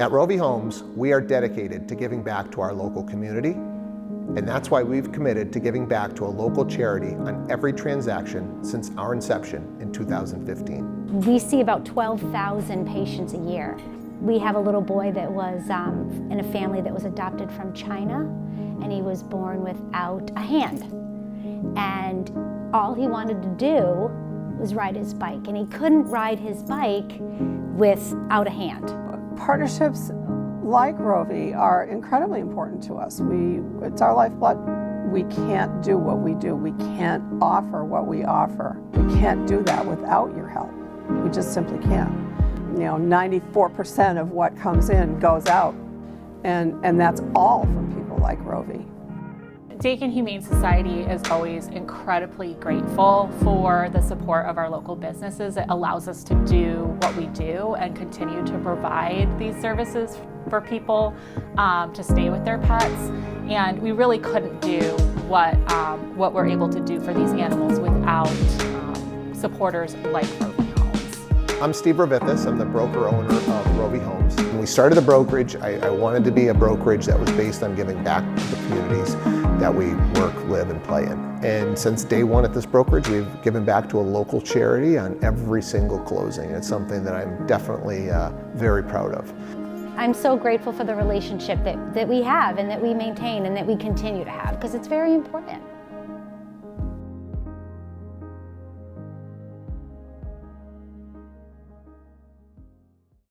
At ROVI Homes, we are dedicated to giving back to our local community, and that's why we've committed to giving back to a local charity on every transaction since our inception in 2015. We see about 12,000 patients a year. We have a little boy that was in a family that was adopted from China, and he was born without a hand. And all he wanted to do was ride his bike, and he couldn't ride his bike without a hand. Partnerships like ROVI are incredibly important to us. It's our lifeblood. We can't do what we do. We can't offer what we offer. We can't do that without your help. We just simply can't. 94% of what comes in goes out, and that's all from people like ROVI. Dakin Humane Society is always incredibly grateful for the support of our local businesses. It allows us to do what we do and continue to provide these services for people to stay with their pets. And we really couldn't do what we're able to do for these animals without supporters like ROVI Homes. I'm Steve Rovithis. I'm the broker-owner of ROVI Homes. When we started the brokerage, I wanted to be a brokerage that was based on giving back to the communities that we work, live, and play in. And since day one at this brokerage, we've given back to a local charity on every single closing. It's something that I'm definitely very proud of. I'm so grateful for the relationship that we have and that we maintain and that we continue to have, because it's very important.